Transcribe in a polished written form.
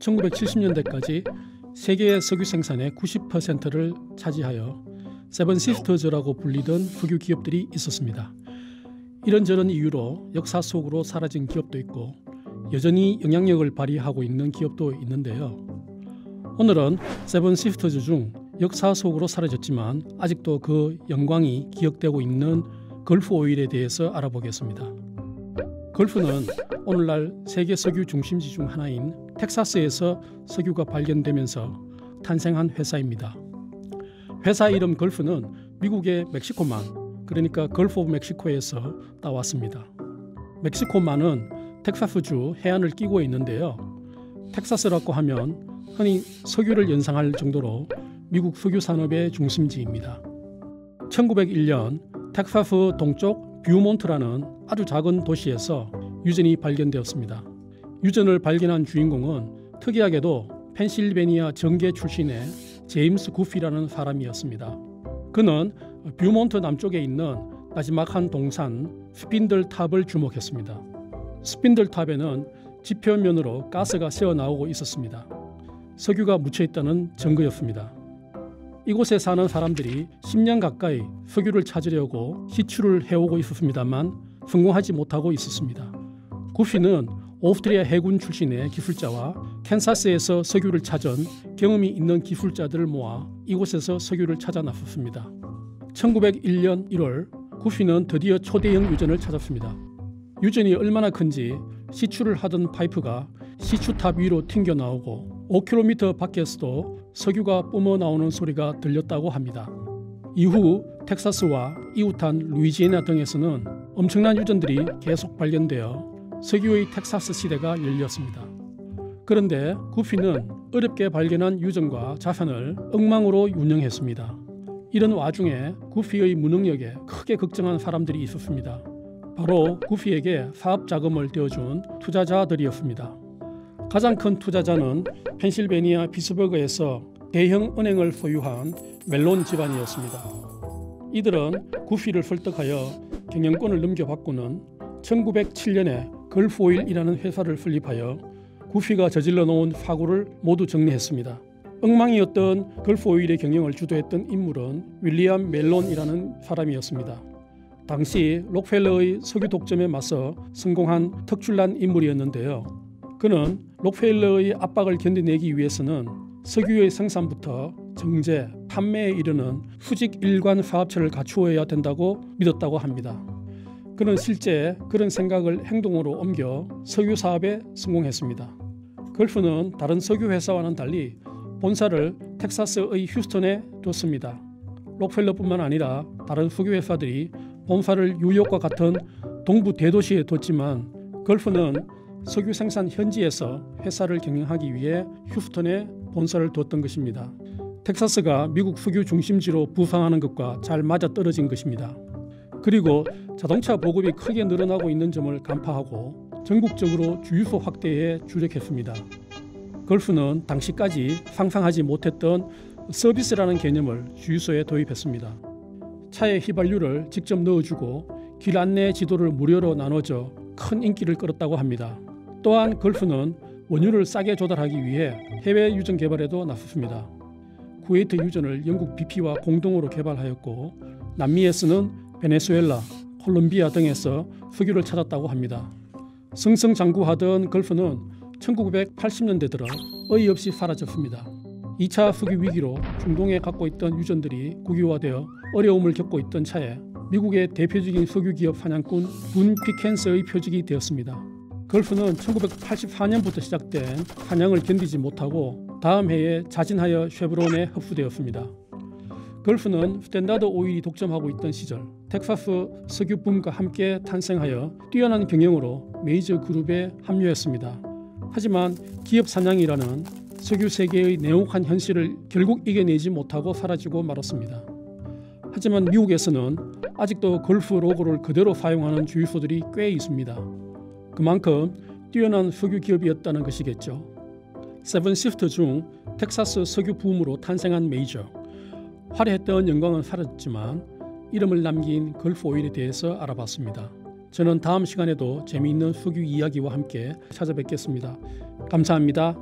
1970년대까지 세계의 석유 생산의 90%를 차지하여 세븐시스터즈라고 불리던 석유 기업들이 있었습니다. 이런저런 이유로 역사 속으로 사라진 기업도 있고 여전히 영향력을 발휘하고 있는 기업도 있는데요. 오늘은 세븐시스터즈 중 역사 속으로 사라졌지만 아직도 그 영광이 기억되고 있는 걸프오일에 대해서 알아보겠습니다. 걸프는 오늘날 세계 석유 중심지 중 하나인 텍사스에서 석유가 발견되면서 탄생한 회사입니다. 회사 이름 걸프는 미국의 멕시코만, 그러니까 걸프 오브 멕시코에서 따왔습니다. 멕시코만은 텍사스주 해안을 끼고 있는데요. 텍사스라고 하면 흔히 석유를 연상할 정도로 미국 석유 산업의 중심지입니다. 1901년 텍사스 동쪽 뷰몬트라는 아주 작은 도시에서 유전이 발견되었습니다. 유전을 발견한 주인공은 특이하게도 펜실베니아 정계 출신의 제임스 구피라는 사람이었습니다. 그는 뷰몬트 남쪽에 있는 나지막한 동산 스핀들탑을 주목했습니다. 스핀들탑에는 지표면으로 가스가 새어나오고 있었습니다. 석유가 묻혀있다는 증거였습니다. 이곳에 사는 사람들이 10년 가까이 석유를 찾으려고 시추를 해오고 있었습니다만 성공하지 못하고 있었습니다. 구피는 오스트리아 해군 출신의 기술자와 캔사스에서 석유를 찾은 경험이 있는 기술자들을 모아 이곳에서 석유를 찾아 나섰습니다. 1901년 1월 구피는 드디어 초대형 유전을 찾았습니다. 유전이 얼마나 큰지 시추를 하던 파이프가 시추탑 위로 튕겨 나오고 5km 밖에서도 석유가 뿜어 나오는 소리가 들렸다고 합니다. 이후 텍사스와 이웃한 루이지애나 등에서는 엄청난 유전들이 계속 발견되어 석유의 텍사스 시대가 열렸습니다. 그런데 구피는 어렵게 발견한 유전과 자산을 엉망으로 운영했습니다. 이런 와중에 구피의 무능력에 크게 걱정한 사람들이 있었습니다. 바로 구피에게 사업 자금을 떼어준 투자자들이었습니다. 가장 큰 투자자는 펜실베니아 피츠버그에서 대형 은행을 소유한 멜론 집안이었습니다. 이들은 구피를 설득하여 경영권을 넘겨받고는 1907년에 걸프오일이라는 회사를 설립하여 구피가 저질러 놓은 사고를 모두 정리했습니다. 엉망이었던 걸프오일의 경영을 주도했던 인물은 윌리엄 멜론이라는 사람이었습니다. 당시 록펠러의 석유 독점에 맞서 성공한 특출난 인물이었는데요. 그는 록펠러의 압박을 견뎌내기 위해서는 석유의 생산부터 정제, 판매에 이르는 수직 일관 사업체를 갖추어야 된다고 믿었다고 합니다. 그는 실제 그런 생각을 행동으로 옮겨 석유 사업에 성공했습니다. 걸프는 다른 석유 회사와는 달리 본사를 텍사스의 휴스턴에 뒀습니다. 록펠러뿐만 아니라 다른 석유 회사들이 본사를 뉴욕과 같은 동부 대도시에 뒀지만 걸프는 석유 생산 현지에서 회사를 경영하기 위해 휴스턴에 본사를 뒀던 것입니다. 텍사스가 미국 석유 중심지로 부상하는 것과 잘 맞아떨어진 것입니다. 그리고 자동차 보급이 크게 늘어나고 있는 점을 간파하고 전국적으로 주유소 확대에 주력했습니다. 걸프는 당시까지 상상하지 못했던 서비스라는 개념을 주유소에 도입했습니다. 차에 휘발유를 직접 넣어주고 길 안내 지도를 무료로 나눠줘 큰 인기를 끌었다고 합니다. 또한 걸프는 원유를 싸게 조달하기 위해 해외 유전 개발에도 나섰습니다. 쿠웨이트 유전을 영국 BP와 공동으로 개발하였고 남미에서는 베네수엘라, 콜롬비아 등에서 석유를 찾았다고 합니다. 승승장구하던 걸프는 1980년대 들어 어이없이 사라졌습니다. 2차 석유 위기로 중동에 갖고 있던 유전들이 국유화되어 어려움을 겪고 있던 차에 미국의 대표적인 석유 기업 사냥꾼 군 피켄스의 표적이 되었습니다. 걸프는 1984년부터 시작된 사냥을 견디지 못하고 다음 해에 자진하여 쉐브론에 흡수되었습니다. 걸프는 스탠다드 오일이 독점하고 있던 시절 텍사스 석유 붐과 함께 탄생하여 뛰어난 경영으로 메이저 그룹에 합류했습니다. 하지만 기업 사냥이라는 석유 세계의 냉혹한 현실을 결국 이겨내지 못하고 사라지고 말았습니다. 하지만 미국에서는 아직도 걸프 로고를 그대로 사용하는 주유소들이 꽤 있습니다. 그만큼 뛰어난 석유 기업이었다는 것이겠죠. 세븐시스터 중 텍사스 석유 붐으로 탄생한 메이저. 화려했던 영광은 사라졌지만 이름을 남긴 걸프 오일에 대해서 알아봤습니다. 저는 다음 시간에도 재미있는 석유 이야기와 함께 찾아뵙겠습니다. 감사합니다.